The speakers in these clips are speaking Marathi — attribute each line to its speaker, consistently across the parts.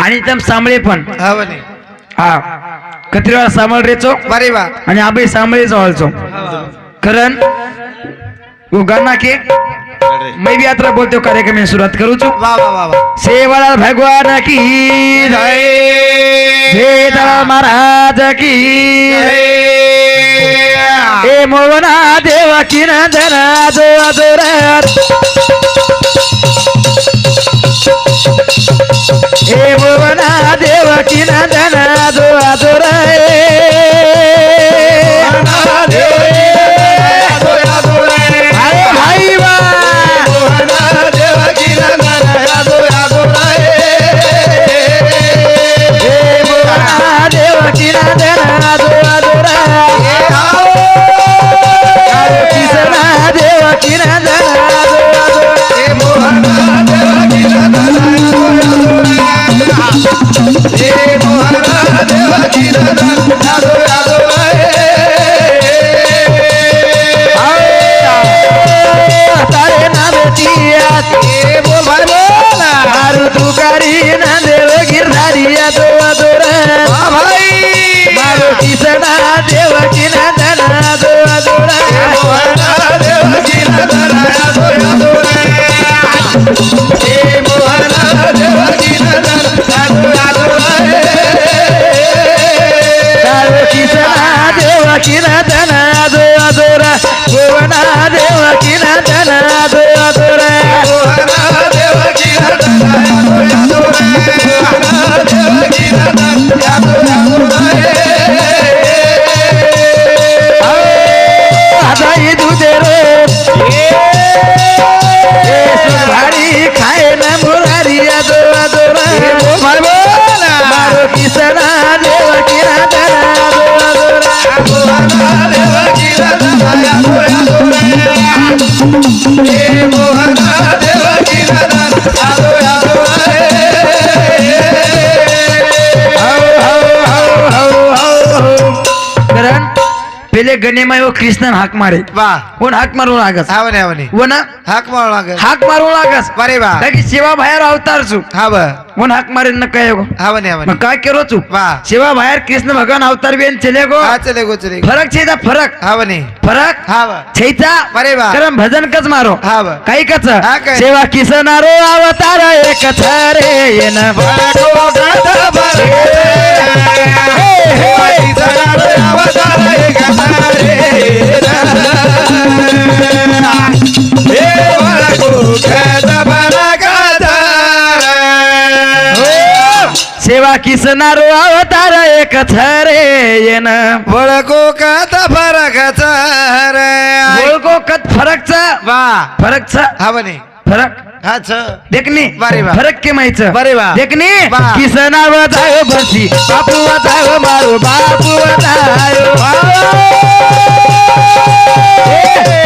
Speaker 1: आणि तम सांभळे पण
Speaker 2: हा बने
Speaker 1: हा कत्रीवाला सांभळ रेचो
Speaker 2: बरे बा
Speaker 1: आणि आबे सांभळे जवळचो करण वो गाना के मैं भी यात्रा बोलते हो कार्यक्रम में शुरुआत करूँ छू
Speaker 2: वा वा वा वा
Speaker 1: सेवालाल भगवान की जय वेदाल महाराज की ए मोहना देव की नंदन आजो आजोरात ए मोहना देव की नंदन आजो आजोरा पहले गणे में वो कृष्ण हाक मारे
Speaker 2: वा
Speaker 1: कोण हाक मारू लागस
Speaker 2: हा बने
Speaker 1: वो ना
Speaker 2: हाक मारो लागे
Speaker 1: हाक मारू लागस
Speaker 2: बरे बा
Speaker 1: बाकी सेवा बाहेर अवतार छु
Speaker 2: हा बा
Speaker 1: कोण हाक मारे न काय गो
Speaker 2: हा बने
Speaker 1: मग काय करो छु
Speaker 2: वा
Speaker 1: सेवा बाहेर कृष्ण भगवान अवतार बेन चले गो
Speaker 2: हा चले गो
Speaker 1: फरक छेदा फरक
Speaker 2: हा बने
Speaker 1: फरक
Speaker 2: हा बा
Speaker 1: छेचा
Speaker 2: बरे बा
Speaker 1: करम भजन कच मारो
Speaker 2: हा बा
Speaker 1: काही कच
Speaker 2: हा काय?
Speaker 1: सेवा किसनारो अवतार एक छरे येन भको गात भरे सेवा किसनारो अवतार एक छरे येन
Speaker 2: बळको का फरक
Speaker 1: बोलको कत फरक
Speaker 2: वा
Speaker 1: फरक
Speaker 2: हा बने
Speaker 1: फरक
Speaker 2: हा छ
Speaker 1: देखनी
Speaker 2: बरे बा.
Speaker 1: फरक के माहित
Speaker 2: बरे बा.
Speaker 1: देखनी
Speaker 2: बा.
Speaker 1: किसना बतायो बसी बापू बतायो मारो बापू बतायो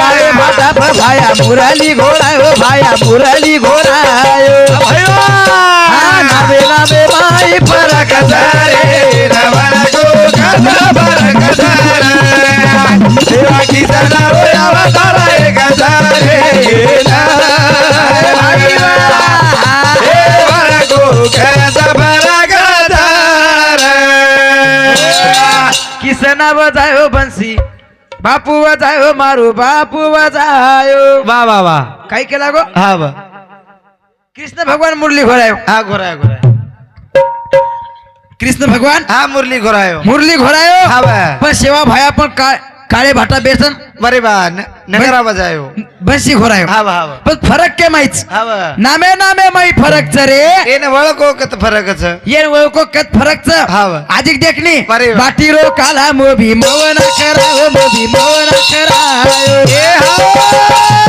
Speaker 1: पाए माता पर भाया मुरली घोड़ायो भाया मुरली घोड़ायो हाँ नाबे नाबे माई फरक सारे नवरा को कथा फरक सारे सेवा किसना रोया बतारा एक सारे किसना बजायो बंसी बापू बजायो मारू बापू बजायो
Speaker 2: वा वा वा
Speaker 1: काय केला गो
Speaker 2: हा बा
Speaker 1: कृष्ण भगवान मुरली घोरायो
Speaker 2: हा घोराय
Speaker 1: कृष्ण भगवान
Speaker 2: हा मुरली घोरायो
Speaker 1: मुरली घोरायो
Speaker 2: हा बा
Speaker 1: पण सेवा भाया पण काळे भाटा बेसन
Speaker 2: बरे बा नगरा बजायो
Speaker 1: बंसी घोरायो
Speaker 2: हा बा हा बा
Speaker 1: पण फरक के माहित
Speaker 2: हा बा
Speaker 1: नामे नामे माई फरक च रे
Speaker 2: एन वळको कत फरकच
Speaker 1: ये ओळखो कत फरक च
Speaker 2: हा बा
Speaker 1: आजिक देखनी
Speaker 2: बरे बा.
Speaker 1: बाटीरो काला मोभी मवन करायो मोभी मवन करायो ए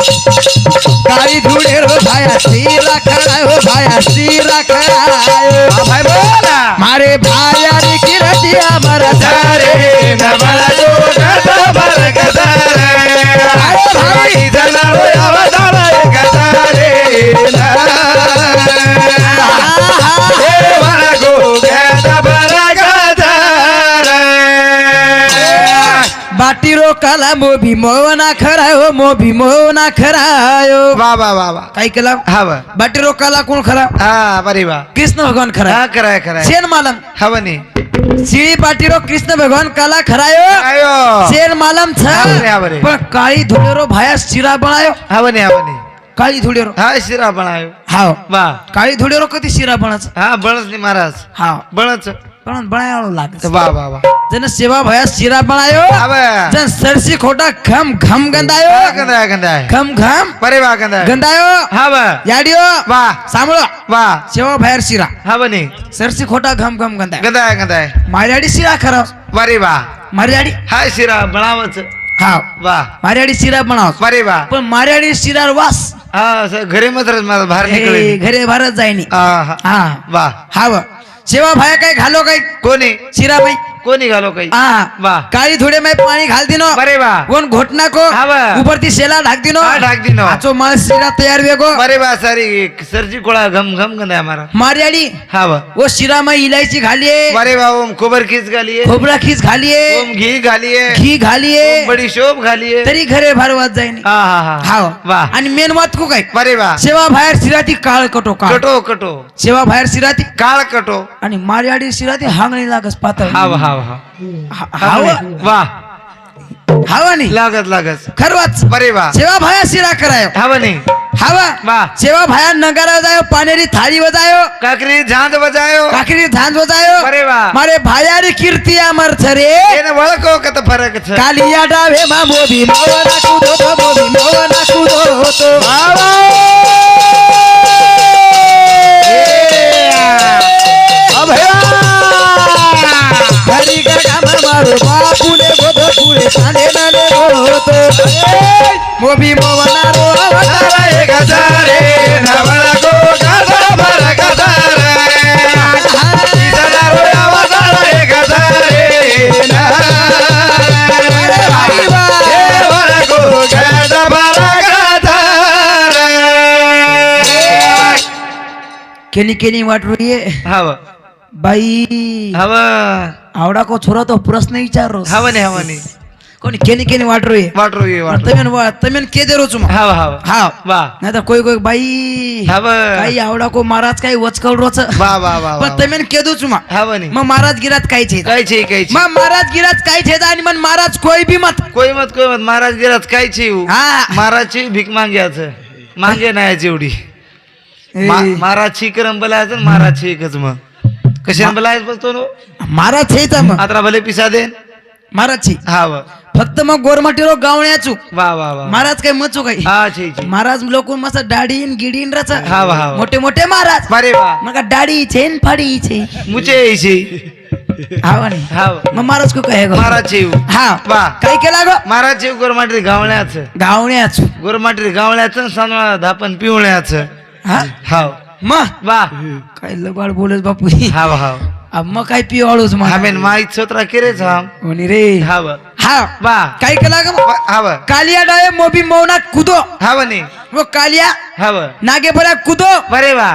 Speaker 1: काली धुड़े रो भाया सीरा खड़ायो भाया सीरा खड़ायो
Speaker 2: भाई बोला
Speaker 1: मारे भाया नी किरतिया मरा सारे नवरा जो गदा बर गदा अरे भाई जना रो अवतार गदारे ए वरा गो गदा बर गदा बाटीरो काला मोभी मोना खरायो मोभी मोना खरायो
Speaker 2: वा वा वा वा
Speaker 1: काय केला
Speaker 2: हा वा
Speaker 1: बाटीरो काला कोण खरा
Speaker 2: हा बरे वा
Speaker 1: कृष्ण भगवान खरा
Speaker 2: हा कराय कराय
Speaker 1: शेन मालम
Speaker 2: हवनी
Speaker 1: शिळी बाटीरो कृष्ण भगवान काला खरायो
Speaker 2: आयो
Speaker 1: शेन मालम
Speaker 2: हा
Speaker 1: छ
Speaker 2: बरे
Speaker 1: पण काळी धुळेरो भाया शिरा बनायो
Speaker 2: हवनी हवनी
Speaker 1: काळी धुळेरो
Speaker 2: हा शिरा बनायो
Speaker 1: हाव
Speaker 2: वा
Speaker 1: काळी धुळेरो कधी शिरा बनाच
Speaker 2: हा बनच नाही महाराज
Speaker 1: हाव
Speaker 2: बनच
Speaker 1: पण बनायो लागत
Speaker 2: वा वा वा
Speaker 1: जन सेवा भया शिरा बनायो
Speaker 2: हवा
Speaker 1: जन सरसी खोटा घम घम गंदायो
Speaker 2: गंदा गंदा
Speaker 1: घम घम
Speaker 2: बरे वा गंदा
Speaker 1: गंदायो
Speaker 2: हवा
Speaker 1: याडियो
Speaker 2: वा
Speaker 1: सांभळो
Speaker 2: वा
Speaker 1: सेवा भयर शिरा
Speaker 2: हवनी
Speaker 1: सरसी खोटा घम घम गंदायो
Speaker 2: गंदा गंदा
Speaker 1: मार्याडी शिरा खरा
Speaker 2: बरे वा
Speaker 1: मार्याडी
Speaker 2: हा शिरा बनावच
Speaker 1: हा
Speaker 2: वा
Speaker 1: मार्याडी शिरा बनाव
Speaker 2: बरे वा
Speaker 1: पण मार्याडी शिरार वास
Speaker 2: हा घरी मात्र मला बाहेर
Speaker 1: हे
Speaker 2: निकळे
Speaker 1: घरे भारत जायनी
Speaker 2: हा
Speaker 1: हा
Speaker 2: वा
Speaker 1: हाव सेवा भया काय घालो काय
Speaker 2: कोणी
Speaker 1: शिरा बाई
Speaker 2: कोणी घालो काही
Speaker 1: हा
Speaker 2: वा
Speaker 1: काळी थोडे मै पाणी घाल दिनो
Speaker 2: बरे वा
Speaker 1: कोण घोटना को
Speaker 2: हाव.
Speaker 1: ऊपर ती शेला ढाक दिनो
Speaker 2: हा, ढाक दिनो.
Speaker 1: आचो माल शिरा तैयार वेगो
Speaker 2: बरे वा सारी सरजी कोळा घम घम गंदा हमारा
Speaker 1: मार्याडी
Speaker 2: हा वा
Speaker 1: वो शिरा में इलायची घालिए
Speaker 2: बरे वा ओम खोबर खीच घालिए
Speaker 1: खोबरा खीस घालिए
Speaker 2: ओम घी घालिए
Speaker 1: घी घालिए
Speaker 2: ओम बडी शोभ घालिए
Speaker 1: तरी घरे भारवात जाईनी
Speaker 2: हा हा हा
Speaker 1: हाव
Speaker 2: वा
Speaker 1: आणि मेन वात को काय
Speaker 2: बरे वा
Speaker 1: सेवा बाहेर शिराती काळ कटो काळ
Speaker 2: कटो कटो
Speaker 1: सेवा बाहेर शिराती
Speaker 2: काळ कटो
Speaker 1: आणि मार्याडी शिराती हांगणी लागस पातळ
Speaker 2: हाव हाव हाव
Speaker 1: हाव
Speaker 2: वा
Speaker 1: हावा नाही
Speaker 2: लागत लागत
Speaker 1: खरवाच
Speaker 2: बरे वा
Speaker 1: सेवा भाया शिरा करायो
Speaker 2: हवा नाही
Speaker 1: हावा
Speaker 2: वा
Speaker 1: सेवा भाया नगारा जायो पानेरी थाली बजायो
Speaker 2: काकरी झांज बजायो
Speaker 1: काकरी धान बजायो
Speaker 2: बरे वा
Speaker 1: मारे भायारी कीर्ती अमर छरे
Speaker 2: એને વળકો કત ફરક છે
Speaker 1: कालिया डावे मा मोभी मोना कूदो तो मोभी मोना कूदो तो हरी का काम मारो बापू ने गोदो पूरे सांडे नाले गोतो मोभी मोना रो अवतारा
Speaker 2: એક હજારે નવળકો ગાધા ભર ગધારે ઈદનારો આવતારા એક હજારે એ વળકો ગાધા ભર ગધારે
Speaker 1: केनी केनी वाट रही है
Speaker 2: हवा
Speaker 1: बाई
Speaker 2: हवा
Speaker 1: आवडा को छोरा तो प्रश्न विचारो
Speaker 2: हवनी हवनी
Speaker 1: कोणी केनी केनी वाट रही है
Speaker 2: वाटरो ये वाटरो
Speaker 1: तमेन के दे रोचू मग
Speaker 2: हवा हवा
Speaker 1: हा
Speaker 2: वा
Speaker 1: नाही तर कोई कोई बाई
Speaker 2: हवा
Speaker 1: काही आवडा को महाराज काही वचकल रोच
Speaker 2: वा वा वा
Speaker 1: पण तमेन के दो चुमा
Speaker 2: हवनी
Speaker 1: मग महाराज गिरात काही छे
Speaker 2: काय छे काय छे
Speaker 1: मग महाराज गिरात काही छे आणि मन महाराज कोई भी मत
Speaker 2: કોઈ મત महाराज गिरात काय छे
Speaker 1: हा
Speaker 2: महाराजची भीक माग्याचं मागे नाही जेवढी महाराजची करम बोलायचं महाराजची एकच मग कशाने बोलायचं बोलतो नो
Speaker 1: महाराज छेचा मग
Speaker 2: आता भले पिसा देन
Speaker 1: महाराज छे
Speaker 2: हा वा
Speaker 1: फक्त मग गोरमाटीरो गावण्याचू
Speaker 2: वा वा वा
Speaker 1: महाराज काय मचू काही
Speaker 2: हा छे छे
Speaker 1: महाराज लोक मस्त दाढीन गिडीन रच
Speaker 2: हा वा हा वा.
Speaker 1: मोठे मोठे महाराज
Speaker 2: बरे वा
Speaker 1: मग दाढी छेन फाडी छे
Speaker 2: मुचे छे
Speaker 1: हा नाही
Speaker 2: हा वा.
Speaker 1: मग महाराज को कहे गो
Speaker 2: महाराज छे
Speaker 1: हा
Speaker 2: वा.
Speaker 1: काय केला गो
Speaker 2: महाराज छे गोरमाटी गावण्याचं
Speaker 1: गावण्याचू
Speaker 2: गोरमाटी गावण्याचं सानवा धापन पिवण्याचं
Speaker 1: हा
Speaker 2: हाव
Speaker 1: मग
Speaker 2: वा
Speaker 1: काय लबाड बोलत बापू
Speaker 2: हाव हाव
Speaker 1: अब मग काय पिवाळूच मग
Speaker 2: हमेन माईत सोत्रा केरेच हम
Speaker 1: कोणी रे
Speaker 2: हाव
Speaker 1: हा
Speaker 2: वा
Speaker 1: काय केला ग मग?
Speaker 2: हाव
Speaker 1: कालिया डाळे मोबी मौना कुदो
Speaker 2: हावनी
Speaker 1: वो कालिया
Speaker 2: हाव
Speaker 1: नागे बऱ्या कुदो
Speaker 2: बरे वा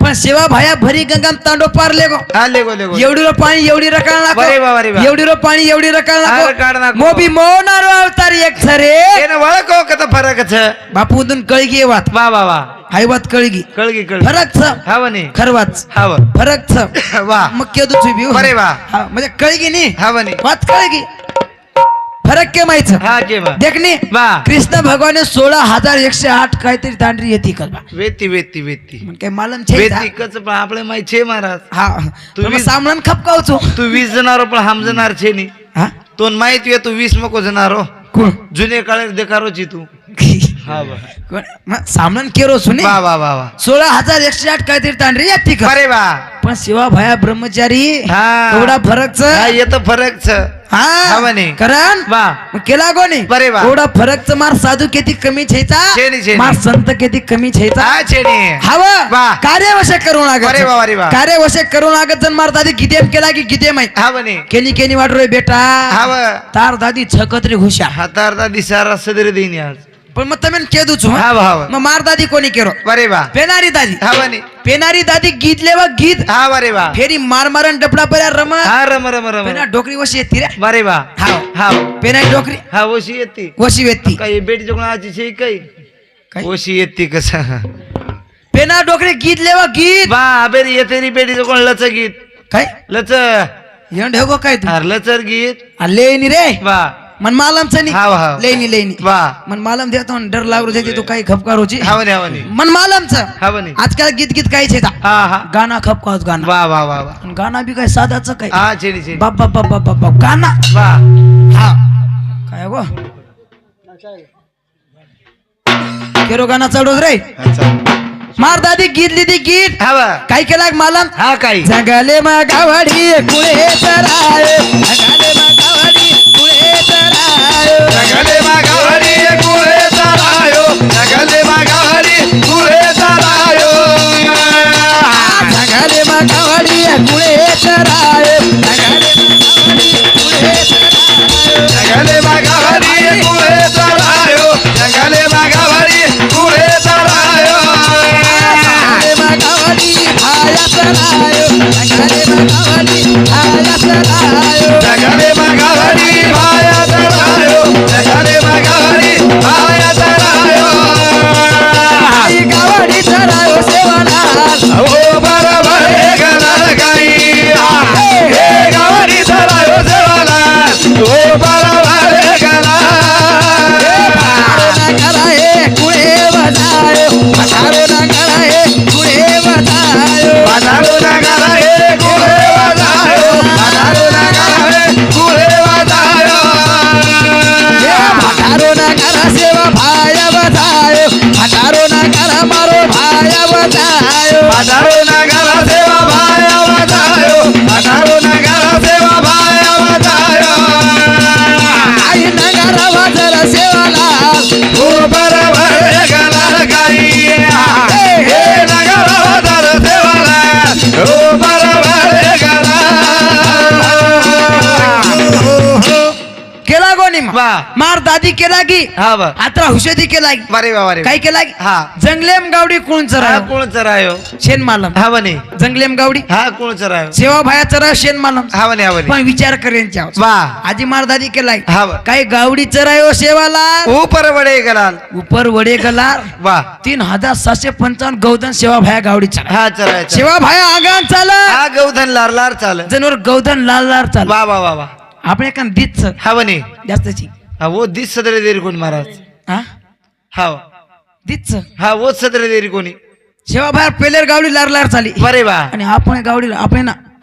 Speaker 1: पण सेवा भाया भरी गंगाम तांडो पार लेगो
Speaker 2: हा लेगो लेगो
Speaker 1: एवढी रो पाणी एवढी रकाळ
Speaker 2: बरे वा, बरे वा.
Speaker 1: एवढी रो पाणी एवढी रकाळ
Speaker 2: हा, रकाळ नाको.
Speaker 1: मोबी मौनारो अवतार एक छरे
Speaker 2: એને વળકો કત ફરક છે
Speaker 1: बापू उदून कळगी वात
Speaker 2: वा वा वा
Speaker 1: हाय वात कळगी
Speaker 2: કળગી કળગી
Speaker 1: फरक छ
Speaker 2: हावनी
Speaker 1: खरवाच
Speaker 2: हाव
Speaker 1: फरक छ
Speaker 2: वा
Speaker 1: मग के दुची बिव
Speaker 2: बरे वा.
Speaker 1: हा म्हणजे कळगी नी
Speaker 2: हावनी
Speaker 1: वात कळगी फरक के माहित
Speaker 2: हा के वा
Speaker 1: देखनी
Speaker 2: वा
Speaker 1: कृष्ण भगवान 16,108 काहीतरी दांडरी येते कलबा
Speaker 2: वेती वेती वेती
Speaker 1: मग काय मालम छे
Speaker 2: वेती कच पण आपले माई छे महाराज
Speaker 1: हा
Speaker 2: तू
Speaker 1: तुम्ही
Speaker 2: वीस-
Speaker 1: सामनान खपकावचो
Speaker 2: तू 20 जनारो पण हम जनार छे नी
Speaker 1: हा
Speaker 2: तो माहित वे तू 20 मको जनारो
Speaker 1: कोण
Speaker 2: जुने काळे देखारो छी तू हा वा
Speaker 1: कोण मग सामनान केरो सुने
Speaker 2: वा वा वा वा
Speaker 1: 16,108 काहीतरी दांडरी येते का
Speaker 2: बरे वा
Speaker 1: पण शिवा भया ब्रह्मचारी
Speaker 2: हा.
Speaker 1: एवढा फरक
Speaker 2: हा येतो फरक छ
Speaker 1: हा
Speaker 2: हावनी.
Speaker 1: करण
Speaker 2: वा
Speaker 1: मग केला कोणी
Speaker 2: बरे वा.
Speaker 1: एवढा फरक मार साधू किती कमी छेचा
Speaker 2: छेनी, छेनी.
Speaker 1: मार संत किती कमी छेचा
Speaker 2: हा छे नी
Speaker 1: हवं
Speaker 2: वा.
Speaker 1: कार्यवश करून
Speaker 2: अरे वा, अरे वा.
Speaker 1: कार्यवश करून लागत जण मार दादी किती केला की किती माहिती
Speaker 2: हावनी
Speaker 1: केली केली वाट रे बेटा
Speaker 2: हाव
Speaker 1: तार दादी छकत्री हुशार
Speaker 2: हातारदा दिसारा सदर देईन आज
Speaker 3: पण मग તમે કહી દઉં છું
Speaker 2: હા ભાવ
Speaker 3: માં માર દાદી કોની કેરો
Speaker 2: બરે વાહ
Speaker 3: પેનારી દાદી
Speaker 2: હા બની
Speaker 3: પેનારી દાદી ગીત લેવા ગીત
Speaker 2: હા બરે વાહ
Speaker 3: ફેરી માર મારન ડપડા પર રમા
Speaker 2: હા રમ રમ રમ
Speaker 3: પેના ઢોકરી વસી હતી રે
Speaker 2: બરે વાહ
Speaker 3: હા
Speaker 2: હા
Speaker 3: પેનારી ઢોકરી
Speaker 2: હા ઓછી હતી
Speaker 3: વસી વેતી
Speaker 2: કઈ બેટી જોગણા આજી છે કઈ
Speaker 3: કઈ?
Speaker 2: ઓછી હતી કસા
Speaker 3: પેના ઢોકરી ગીત લેવા ગીત
Speaker 2: વાહ બેરી એ તેરી બેટી જોગણ લચ ગીત
Speaker 3: કઈ
Speaker 2: લચ
Speaker 3: યણ ઢેગો કઈ તું
Speaker 2: હાર લચર ગીત
Speaker 3: આ લેની રે
Speaker 2: વાહ
Speaker 3: મન માલમ છે ની
Speaker 2: હા હા
Speaker 3: લેની
Speaker 2: વાહ
Speaker 3: મન માલમ થયો તો ડર લાગરો છે તું કઈ ખપકારો છે
Speaker 2: હા બની હા બની
Speaker 3: મન માલમ છે
Speaker 2: હા બની
Speaker 3: આજકાલ ગીત ગીત કઈ છે તા
Speaker 2: હા હા
Speaker 3: ગાना ખપકાવ ગાना
Speaker 2: વાહ વાહ વાહ વાહ
Speaker 3: અને ગાना બી કઈ સાદા છે કઈ
Speaker 2: હા છેડી છે
Speaker 3: બાપ બાપ બાપ બાપ બાપ ગાना
Speaker 2: વાહ
Speaker 3: હા કઈ ગો કેરો ગાना ચાલુ રે
Speaker 2: અચ્છા
Speaker 3: માર દાદી ગીત લીધી ગીત
Speaker 2: હા વાહ
Speaker 3: કઈ કેલાક માલમ
Speaker 2: હા કઈ
Speaker 3: જંગલે માં ગાવડી કુળે ચરાય જંગલે માં ગાવડી કુળે ચરાય
Speaker 1: જગલે માં ગાડી કુળે તરાયો જગલે માં ગાડી કુળે તરાયો
Speaker 3: જંગલે માં ગાવડી કુળે ચરાય જંગલે માં ગાવડી કુળે ચરાય
Speaker 1: જગલે માં ગાડી કુળે તરાયો જગલે માં ગાડી
Speaker 3: જંગલે માં ગાવડી ભાયા ચરાય
Speaker 1: જગલે માં ગાડી ભાયા તરાયો જગલે માં ગાડી ભાયા તરાયો
Speaker 3: ગાવડી ચરાયો સેવાલાલ
Speaker 1: ઓ બરાબર ગલા ગાઈ હે ગાડી તરાયો સેવાલા ઓ બરાબર ગલા
Speaker 3: ના કરાય કુળે વજાયો પથારો ના કરાય કુળે વજાયો
Speaker 1: પધારો ના ગાય કુળે વધાયો પધારો ના ગાય કુળે વધાયો
Speaker 3: પથારો ના કરા સેવા ભાયા વજાયો પથારો ના કરા મારો ભાયા વજાયો
Speaker 1: પધારો ના ગાય સેવા ભાયા વધાયો પધારો ના ગાય સેવા ભાયા વધાયો
Speaker 3: આઈ નગર વજર સેવાલાલ
Speaker 1: ઉપર વરે ગલા ગાઈ હે નગર વધાર સેવાલા ઉપર વરે ગલા
Speaker 3: કેલા ગોની માં
Speaker 2: વાહ
Speaker 3: માર દાદી કેલાગી
Speaker 2: હા વાહ
Speaker 3: આત્રા હુશેદી કેલાગી
Speaker 2: બરે વાહ બરે
Speaker 3: કઈ કેલાગી
Speaker 2: હા
Speaker 3: જંગલેમ ગાવડી કોણ
Speaker 2: હા
Speaker 3: ચરાયો
Speaker 2: કોણ ચરાયો
Speaker 3: શેન માલમ
Speaker 2: હા બની
Speaker 3: જંગલેમ ગાવડી
Speaker 2: હા કોણ ચરાયો
Speaker 3: સેવા ભાયા ચરાયો શેન માલમ
Speaker 2: હા બની હા બની
Speaker 3: પણ વિચાર કરીને જાવ
Speaker 2: વાહ
Speaker 3: આજે માર દાદી કેલાગી
Speaker 2: હા વાહ
Speaker 3: કઈ ગાવડી ચરાયો સેવાલાલ
Speaker 2: ઉપર વડે ગલાલ
Speaker 3: ઉપર વડે ગલાર
Speaker 2: વાહ
Speaker 3: 3755 ગૌધન સેવા ભાયા ગાવડી ચરાય
Speaker 2: હા ચરાય ચરાય.
Speaker 3: સેવા ભાયા આગાન ચાલે
Speaker 2: હા ગૌધન લાર લાર ચાલે
Speaker 3: જનોર ગૌધન લાલ લાલ ચાલે
Speaker 2: વાહ વાહ વાહ વાહ
Speaker 3: આપણે કાન દીત છે
Speaker 2: હા બની
Speaker 3: जास्त ची
Speaker 2: હા वो दिस सदरे देरी कोणी महाराज
Speaker 3: हा
Speaker 2: हा
Speaker 3: દીત છે
Speaker 2: हा वो सदरे देरी कोणी
Speaker 3: સેવા ભાઈ પેલેર ગાવડી લાર લાર ચાલી
Speaker 2: बरे वा
Speaker 3: અને આપણે ગાવડી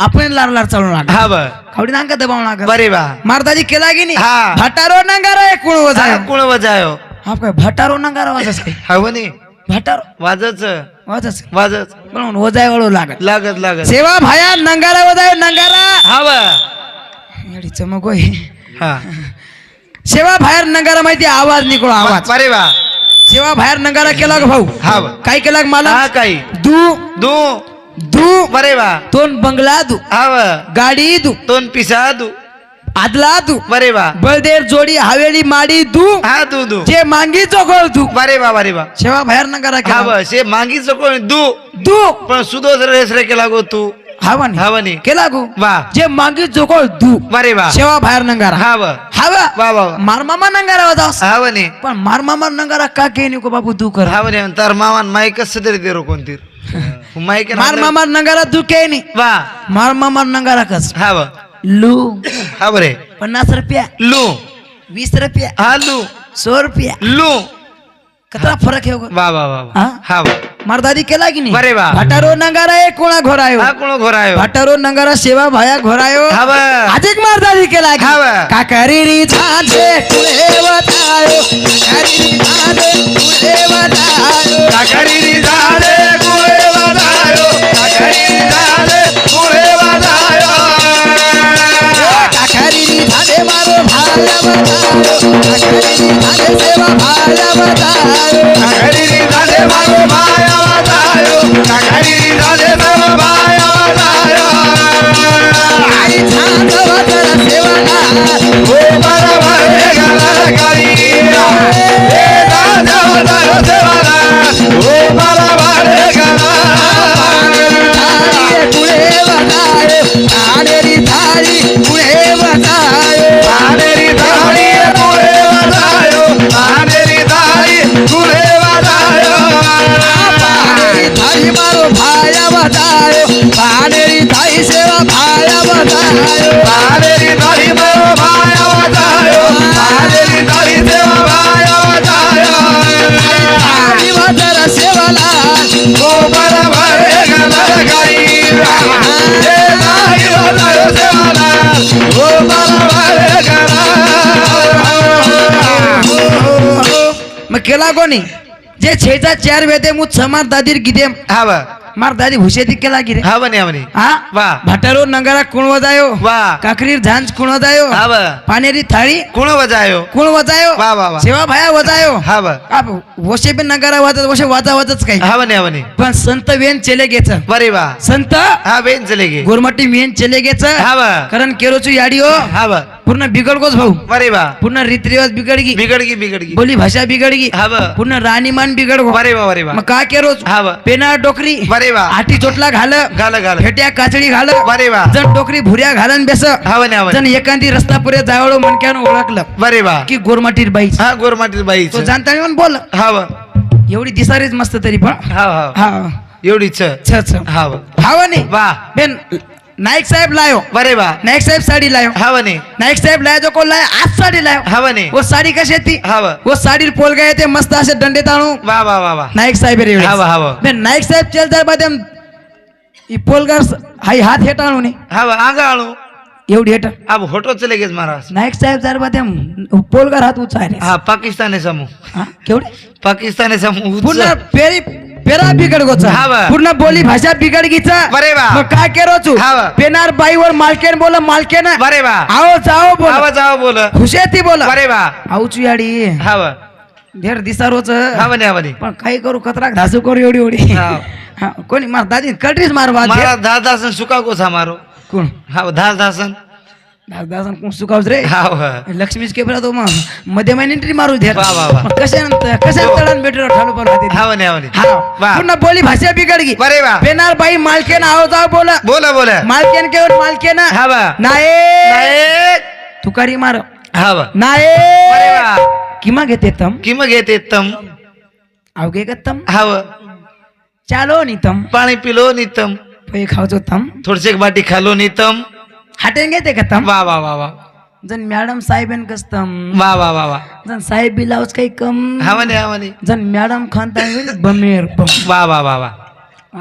Speaker 3: આપણે લાર લાર ચાલુ લાગે
Speaker 2: हा ब
Speaker 3: ગાવડી નાંકા દબાવણ લાગે
Speaker 2: बरे वा
Speaker 3: માર દાદી કેલા ગી ની
Speaker 2: હા.
Speaker 3: ભટારો નંગારો એ કોણ
Speaker 2: हा
Speaker 3: વજાયો
Speaker 2: कोण वजायो
Speaker 3: આપ કઈ ભટારો નંગારો વાજસ કઈ
Speaker 2: हा बनी
Speaker 3: ભટારો
Speaker 2: वाजच
Speaker 3: વાજસ
Speaker 2: वाजच
Speaker 3: પણ વજાય વાળો લાગે
Speaker 2: लागत लागत
Speaker 3: સેવા ભાયા નંગારા વજાયો નંગારા
Speaker 2: हा ब
Speaker 3: એડી ચમક હોય
Speaker 2: हा
Speaker 3: સેવા ભાયર નંગારા માંથી આવાજ નીકળો આવાજ
Speaker 2: बरे वा
Speaker 3: સેવા ભાયર નંગારા કેલા ભાऊ
Speaker 2: हा ब
Speaker 3: काय केला मालम
Speaker 2: हा काही
Speaker 3: दू
Speaker 2: दू
Speaker 3: दू
Speaker 2: बरे वा
Speaker 3: दोन बंगला दू
Speaker 2: हा ब
Speaker 3: गाडी दू
Speaker 2: दोन पिसा दू
Speaker 3: आदला दू
Speaker 2: बरे वा
Speaker 3: बळदेर जोडी हवेली माडी दू
Speaker 2: हा दू दू
Speaker 3: जे मांगी चोखळ दू
Speaker 2: बरे वा
Speaker 3: सेवा बाहेर नगरा
Speaker 2: हा ब शे मागीच कोण दू
Speaker 3: दू
Speaker 2: पण सुदोस रेसरे केला गो तू
Speaker 3: हावानी
Speaker 2: हावनी
Speaker 3: केला गो
Speaker 2: वा
Speaker 3: जे मांगी चोखळ दू
Speaker 2: बरे वा
Speaker 3: सेवा बाहेर नंगारा
Speaker 2: हा ब
Speaker 3: हावा
Speaker 2: वा वा
Speaker 3: मार मामा नंगारा होतास
Speaker 2: हा बनी
Speaker 3: पण मार मामा नंगारा का के नको बाबू दू कर
Speaker 2: हा बनी तर मामान माईक सदरे देरो कोणती माईक
Speaker 3: मार मामा नंगारा दू के नी
Speaker 2: वा
Speaker 3: मार मामा नंगारा कस
Speaker 2: हा ब
Speaker 3: लू
Speaker 2: हा बरे
Speaker 3: 50 रुपया
Speaker 2: लू
Speaker 3: 20 रुपया
Speaker 2: हा लू
Speaker 3: 100 रुपया
Speaker 2: लू
Speaker 3: कितना फरक है
Speaker 2: वा वा वा
Speaker 3: हा?
Speaker 2: हा वा
Speaker 3: मर्दादी केला की नाही
Speaker 2: बरे वा.
Speaker 3: भटारो नंगारा एक कोणा घोरायो
Speaker 2: हा कोण घोरायो
Speaker 3: भटारो नंगारा सेवा भाया घोरायो
Speaker 2: हा वा.
Speaker 3: आजिक मर्दादी केला की
Speaker 2: हा वा.
Speaker 3: काकरीरी झांझे कुळे वतायो काकरीरी झांझे कुळे वतायो
Speaker 1: काकडी झाले कुळे वाजायो काकडी झाले कुळे वाजायो
Speaker 3: काकरीरी झांझे मारो भाया वतायो काकरीरी झांझे सेवा भाया वतायो
Speaker 1: काकडी झाले मारो माया वाजायो काकडी झाले सर्व माया वाजायो
Speaker 3: आई झांझ वतर सेवाला
Speaker 1: ओ बरोबर हे गाला गाडी हे दादा नाही वाजायो सेवाला गोपाला वारे
Speaker 3: मग केला कोणी जे छेचा चार वेदे मु समार दादीर गिदे
Speaker 2: हा बा
Speaker 3: मार दादी हुशेती केला गिरे
Speaker 2: हा बने हा बने
Speaker 3: हा
Speaker 2: वा
Speaker 3: भाटारो नंगारा कुण वजायो
Speaker 2: वा
Speaker 3: काकरीर झांज कुण वजायो
Speaker 2: हा बा
Speaker 3: पानेरी थाळी
Speaker 2: कोण वजायो
Speaker 3: कुण वजायो
Speaker 2: वा वा वा
Speaker 3: सेवा भाया वजायो
Speaker 2: हा बा
Speaker 3: आप वशे पण नंगारा वाजत वशे वाजावतच काही
Speaker 2: हा बने हा बने
Speaker 3: पण संत वेन चले गेच
Speaker 2: बरे वा
Speaker 3: संत
Speaker 2: हा बेन चले गे
Speaker 3: गोरमटी वेन चले गेच
Speaker 2: हा बा
Speaker 3: कारण केरोचू याडी हो
Speaker 2: हा बा
Speaker 3: पूर्ण बिघडगोच भाऊ
Speaker 2: बरे वा
Speaker 3: पूर्ण रीतिरिवाज बिघडगी
Speaker 2: बिगडगी
Speaker 3: बोली भाषा बिघडगी
Speaker 2: हा बा
Speaker 3: पूर्ण राणीमान बिघडगो
Speaker 2: बरे वा
Speaker 3: मग का केरोच
Speaker 2: हा बा
Speaker 3: पेना डोकरी
Speaker 2: बरे वा
Speaker 3: आठी चोटला घाल
Speaker 2: घाल
Speaker 3: फेट्या काचडी घाल
Speaker 2: बरे वा
Speaker 3: जण डोकरी भुऱ्या घालन बेस
Speaker 2: हा बने हा
Speaker 3: जण
Speaker 2: बने
Speaker 3: एखादी रस्ता पुरे जावळ मनक्यानं ओळखलं
Speaker 2: बरे वा
Speaker 3: की गोरमाटीर बाई
Speaker 2: हा गोरमाटी बाई
Speaker 3: तो जाणता म्हणून बोल
Speaker 2: हा बा
Speaker 3: एवढी दिसारीच मस्त तरी पण
Speaker 2: हा हा
Speaker 3: हा
Speaker 2: एवढी छ
Speaker 3: छ
Speaker 2: हा बा
Speaker 3: हावा नाही
Speaker 2: वा
Speaker 3: बेन नाईक साहेब लायो
Speaker 2: बरे वा
Speaker 3: नाईक साहेब साडी लायो
Speaker 2: हा बने
Speaker 3: नाईक साहेब लाया जो कोण लाया आज साडी लायो
Speaker 2: हा बने
Speaker 3: वो साडी कशी ती
Speaker 2: हा बा
Speaker 3: वो साडी पोल गए ते मस्त असे दंडे ताणू
Speaker 2: वा वा वा वा
Speaker 3: नाईक साहेब रे
Speaker 2: हावा हावा
Speaker 3: बेन नाईक साहेब चलता बादे ई पोलगार हाई हात हे टाणू ने
Speaker 2: हा बा आगा आळू
Speaker 3: एवढी हेट
Speaker 2: अब होटो चले गेस महाराज
Speaker 3: नाईक साहेब जर बादे पोलगार हात उचायले
Speaker 2: हा पाकिस्तानी समूह
Speaker 3: हा केवढे
Speaker 2: पाकिस्तानी समूह
Speaker 3: पूर्ण पेरा बिघड गोचा
Speaker 2: हा बा.
Speaker 3: पूर्ण बोली भाषा बिघड गीचा
Speaker 2: बरे वा.
Speaker 3: मग काय केरोचू
Speaker 2: हा बा.
Speaker 3: पेनार बाईवर मालकेन बोल मालकेन
Speaker 2: बरे वा
Speaker 3: आओ जाओ बोल
Speaker 2: आवाज आवा बोल
Speaker 3: हुशेती बोल
Speaker 2: बरे वा
Speaker 3: आऊचू याडी
Speaker 2: हा बा
Speaker 3: धेर दिसारोच
Speaker 2: हा बने हा बने
Speaker 3: पण काही करू कतराक धासू करू एवढी एवढी
Speaker 2: हा.
Speaker 3: हा, कोणी मार दादी कटरीच मार वाद
Speaker 2: महाराज दादासन सुका को मारो
Speaker 3: कोण
Speaker 2: हा दादासन
Speaker 3: दादासन कोण सुकावच रे
Speaker 2: हा वा.
Speaker 3: लक्ष्मीच केपरा तो मग मध्ये महिने एंट्री मारू द्या
Speaker 2: वा, वा, वा.
Speaker 3: कशा तळान भेटलो ठाणू पण राहते
Speaker 2: हा बने हा बने
Speaker 3: हा
Speaker 2: वा.
Speaker 3: पूर्ण बोली भाषा बिघडगी
Speaker 2: बरे वा
Speaker 3: पेनार बाई मालकेन आओ जाओ बोल
Speaker 2: बोला बोला
Speaker 3: मालकेन केवळ मालकेन
Speaker 2: हा बा
Speaker 3: नाये
Speaker 2: नायक
Speaker 3: तुकारी मार
Speaker 2: हा बा
Speaker 3: नाये
Speaker 2: बरे वा
Speaker 3: किमा घेते तम
Speaker 2: कि मग येते तम
Speaker 3: अवघे का तम
Speaker 2: हा वा.
Speaker 3: चालो नितम
Speaker 2: पाणी पिलो नितम
Speaker 3: पै खावचो तम
Speaker 2: थोडसे एक बाटी खालो नितम
Speaker 3: हाटेन घेते का तम
Speaker 2: वा वा वा वा
Speaker 3: जन मॅडम साहेबन कस्तम
Speaker 2: वा वा वा वा
Speaker 3: जन साहेब बिलावच काही कम
Speaker 2: हा म्हणे हा म्हणे
Speaker 3: जन मॅडम खानता बमेर बम
Speaker 2: वा वा वा वा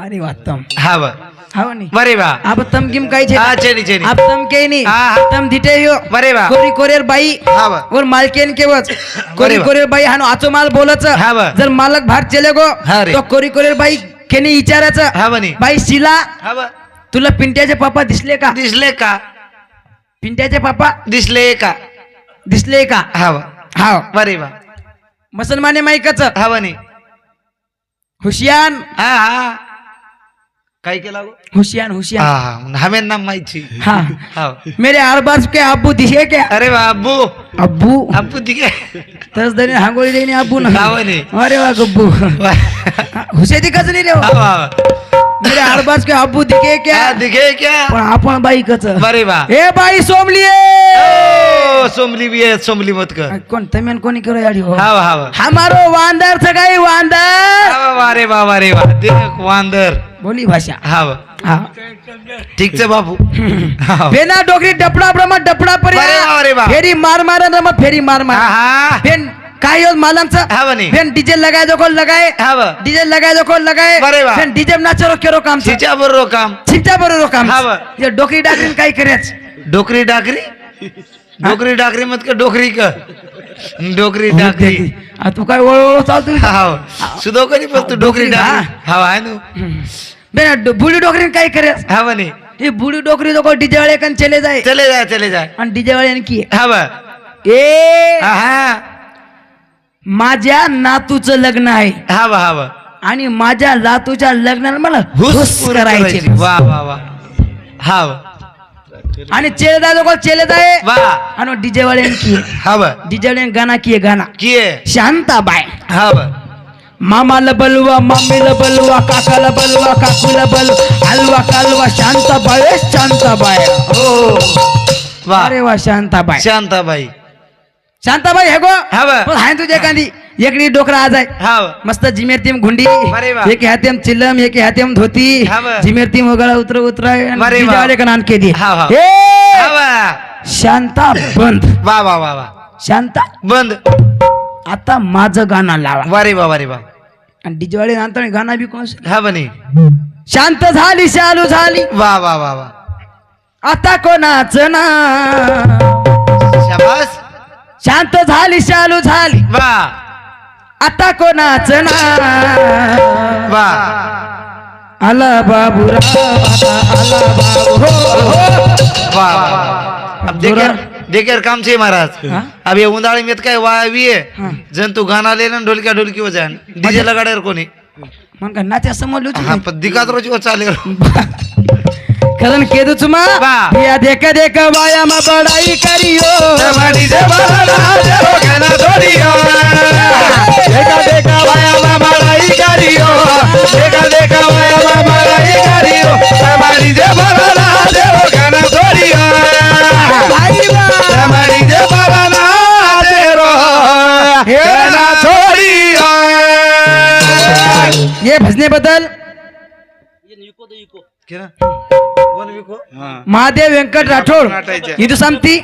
Speaker 3: अरे वा तम
Speaker 2: हा वा
Speaker 3: हा नी
Speaker 2: बरे वा
Speaker 3: अब तम किम काही छे
Speaker 2: हा चेनी चेनी
Speaker 3: अब तम के नी
Speaker 2: हा, हा.
Speaker 3: तम धिटे यो
Speaker 2: बरे वा
Speaker 3: कोरी कोरेर बाई
Speaker 2: हा वा
Speaker 3: और मालकेन केवच कोरी
Speaker 2: वा.
Speaker 3: कोरेर बाई हानो आचो माल बोलच
Speaker 2: हा वा.
Speaker 3: जर मालक भात चले गो
Speaker 2: हा रे.
Speaker 3: तो कोरी कोरेर बाई केनी विचारायचं
Speaker 2: हा म्हणे
Speaker 3: बाई शिला
Speaker 2: हा वा
Speaker 3: तुला पिंट्याचे पापा दिसले का
Speaker 2: दिसले का
Speaker 3: पिंट्याचे पापा
Speaker 2: दिसले का
Speaker 3: दिसले का
Speaker 2: हा वा
Speaker 3: हा
Speaker 2: बरे वा
Speaker 3: मुसलमाने माईकच
Speaker 2: हा म्हणे
Speaker 3: हुशियान
Speaker 2: हा हा काय केला गो
Speaker 3: हुशियान हुशियान
Speaker 2: हा हा हमें नाम माहिती
Speaker 3: हाँ
Speaker 2: हा
Speaker 3: मेरे अरबाज के अब्बू दिखे क्या
Speaker 2: अरे वा अब्बू
Speaker 3: अब्बू
Speaker 2: अब्बू दिखे
Speaker 3: तस दरी हांगोळी देणे अब्बू ना
Speaker 2: हा म्हणे
Speaker 3: अरे वा गब्बू हुशेदी कच नाही रे
Speaker 2: हा
Speaker 3: हो.
Speaker 2: वा
Speaker 3: मेरे अरबाज के अब्बू दिखे क्या
Speaker 2: क्या दिखे क्या
Speaker 3: पण आपण बाई कच
Speaker 2: बरे वा
Speaker 3: ए बाई सोमली
Speaker 2: ओ, सोमली भी है सोमली मत कर
Speaker 3: कोण तमेन कोणी करो याडी हो
Speaker 2: हा वा हा वा
Speaker 3: हमारो वांदर सगाई वांदर
Speaker 2: हा वा रे वा रे वा देख वांदर
Speaker 3: बोली भाषा
Speaker 2: हा वा
Speaker 3: हा
Speaker 2: ठीक से बापू हा
Speaker 3: बेना डोकरी डपडा ब्रह्म डपडा परी
Speaker 2: अरे वा
Speaker 3: फेरी मार मार रम फेरी मार मार
Speaker 2: हा
Speaker 3: बेन काय हो मालमचा
Speaker 2: हा बने
Speaker 3: बेन डीजे लगाए जो कोण लगाए
Speaker 2: हा वा
Speaker 3: डीजे लगाए जो कोण लगाए
Speaker 2: बरे वा.
Speaker 3: बेन डीजे नाचरो केरो काम से
Speaker 2: तिच्या बरोबर काम
Speaker 3: छिपच्या बरोबर काम
Speaker 2: हा वा.
Speaker 3: ये डोकरी डाकरीन काय करेच
Speaker 2: डोकरी डाकरी डोकरी डाकरी मत का डोकरी का डोकरी डाकरी
Speaker 3: आ तू काय वळ चालतो
Speaker 2: हा सुधो करी पण तू डोकरी डाकरी हा आहे नु
Speaker 3: बेन बुडी डोकरीन काय करेच
Speaker 2: हा बने
Speaker 3: ये बुडी डोकरी जो कोण डीजे वाले कन चले जाए
Speaker 2: चले जाय
Speaker 3: आणि डीजे वाले की
Speaker 2: हा बा
Speaker 3: ए
Speaker 2: हा हा
Speaker 3: माझ्या नातूचं लग्न आहे
Speaker 2: हा बा
Speaker 3: आणि माझ्या लातूच्या लग्नाला मला हुस करायचे
Speaker 2: वा वा वा हा वा
Speaker 3: आणि चेले जाए लोक चेले जाए
Speaker 2: वा
Speaker 3: आणि डीजे वाले की
Speaker 2: हा बा
Speaker 3: डीजे वाले गाना किए गाना
Speaker 2: किए
Speaker 3: शांताबाई
Speaker 2: हा बा
Speaker 3: मामाला बलवा मामीला बलवा काकाला बलवा काकूला बलवा हलवा कालवा शांताबाई शांताबाई
Speaker 2: हो वा
Speaker 3: अरे वा शांताबाई
Speaker 2: शांताबाई
Speaker 3: शांताबाई हे गो
Speaker 2: हा बा
Speaker 3: पण हाय तुझ्या एखादी एकडी डोकरा आज आहे
Speaker 2: हा बा
Speaker 3: मस्त जिमेर तीम घुंडी
Speaker 2: अरे वा.
Speaker 3: एक हातेम चिल्लम एक हातेम धोती
Speaker 2: हा बा.
Speaker 3: जिमेर तीम वगळा उतर उतराय
Speaker 2: अरे वा.
Speaker 3: वाले का नान के दी
Speaker 2: हा, हा.
Speaker 3: ए
Speaker 2: हा बा
Speaker 3: शांता बंद
Speaker 2: वा वा वा वा
Speaker 3: शांता
Speaker 2: बंद
Speaker 3: आता माझं गाणं लावा
Speaker 2: वा रे वा
Speaker 3: आणि डीजे वाले नंतर गाणं बी कोण
Speaker 2: हा बने
Speaker 3: शांत झाली शालू झाली
Speaker 2: वा वा वा वा
Speaker 3: आता कोणाच ना
Speaker 2: शाबास
Speaker 3: शांत झाली शालू झाली
Speaker 2: वा
Speaker 3: आता कोणाच ना
Speaker 2: वा
Speaker 3: आला बाबूराव आता आला बाबू
Speaker 2: वाह वाह अब देखेर काम छे महाराज
Speaker 3: हाँ?
Speaker 2: अब ये उंदाड़ी में काय वावी है जन तू गाना लेना ढोलकिया ढोलकी वजान डीजे लगाडे कोणी
Speaker 3: मन का नाच्या समोर
Speaker 2: हाँ पर दिखात रोज वो चाले
Speaker 3: खरन केदू चुमा
Speaker 2: वाह.
Speaker 3: या देख देख वाया में बड़ाई करियो
Speaker 1: जमानी जे बाला जे गाना छोड़ियो देखा देखा वाया मा बड़ाई करियो देखा देखा वाया मा बड़ाई करियो जमानी जे बाला जे गाना छोड़ियो
Speaker 3: भाई बा
Speaker 1: जमानी जे बाला जे रो गाना छोड़ियो
Speaker 3: ये भजने बदल
Speaker 2: क्या वन विको
Speaker 3: महादेव व्यंकट राठोड
Speaker 2: नाटायचे.
Speaker 3: इथं सांगती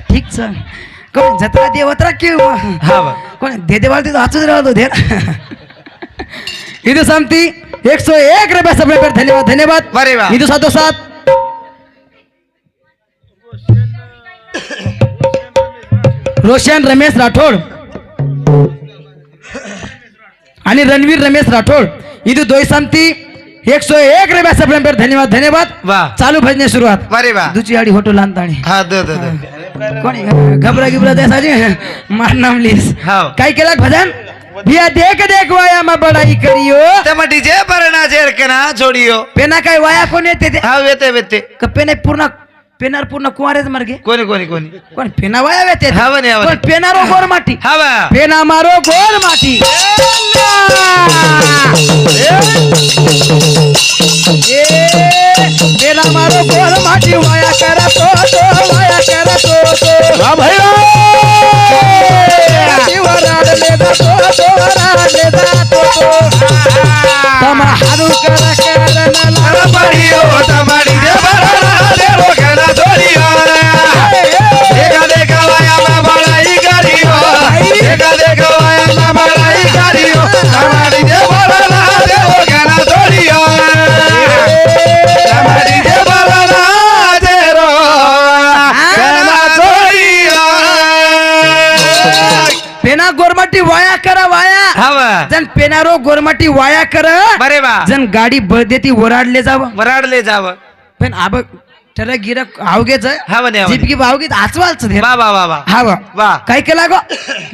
Speaker 3: ठीक छ कोण जत्रा देवत्रा क्यों
Speaker 2: हाँ बा
Speaker 3: कोण दे देवाल तिथं हातच राहतो धे इथं सांगती 101 रुपये सगळे पर धन्यवाद धन्यवाद
Speaker 2: अरे वा.
Speaker 3: इथं सातो सात रोशन रमेश राठोड आणि रणवीर रमेश राठोड इथं दोय सांगती 101 रुपये सगळे पर धन्यवाद धन्यवाद
Speaker 2: वाह.
Speaker 3: चालू भजने सुरुवात
Speaker 2: अरे वा
Speaker 3: दुची आडी होटो लांताणी
Speaker 2: हाँ दे
Speaker 3: कोणी घबरा गिबरा द्यासाजी मार नाम लीस
Speaker 2: हाव.
Speaker 3: काय केला भजन भिया देख देख वाया मा बडाई करियो
Speaker 2: तम डीजे पर ना जेर के ना छोड़ियो
Speaker 3: पेना काय वाया कोण येते ते
Speaker 2: हाँ वेते वेते
Speaker 3: पेने पूर्ण पेनार पूर्ण कुवारेच मार्गे
Speaker 2: कोणी कोणी कोणी
Speaker 3: कोण पेना वाया येते
Speaker 2: हा बने, हा बने.
Speaker 3: पेनारो गोर माटी
Speaker 2: हाँ बा
Speaker 3: पेना मारो गोर माटी पेना मारो गोर माटी वाया करा तो वाया करा तो
Speaker 1: हाँ भैया
Speaker 3: वराड लेदा तो वराड लेदा तो तमा हारू करा करा नला
Speaker 1: पड़ियो तमारी जे बाला जे गाना छोड़ियो देखा देखा वाया मा बड़ाई करियो देखा देखा वाया मा बड़ाई करियो तमारी जे बाला जे गाना छोड़ियो तमारी जे बाला जे रो गाना छोड़ियो
Speaker 3: पेना गोरमाटी वाया करा वाया
Speaker 2: हाँ बा
Speaker 3: जन पेनारो गोरमाटी वाया कर
Speaker 2: बरे बा
Speaker 3: जन गाडी बळ देती वराडले जावं
Speaker 2: वराड ले जाव
Speaker 3: पण आब ठरक गिरक आवगेच
Speaker 2: हा बने, हा बने.
Speaker 3: जीप की आवगीत आचवालच धे
Speaker 2: वा वा वा वा
Speaker 3: हा वा
Speaker 2: वा
Speaker 3: काय केला गो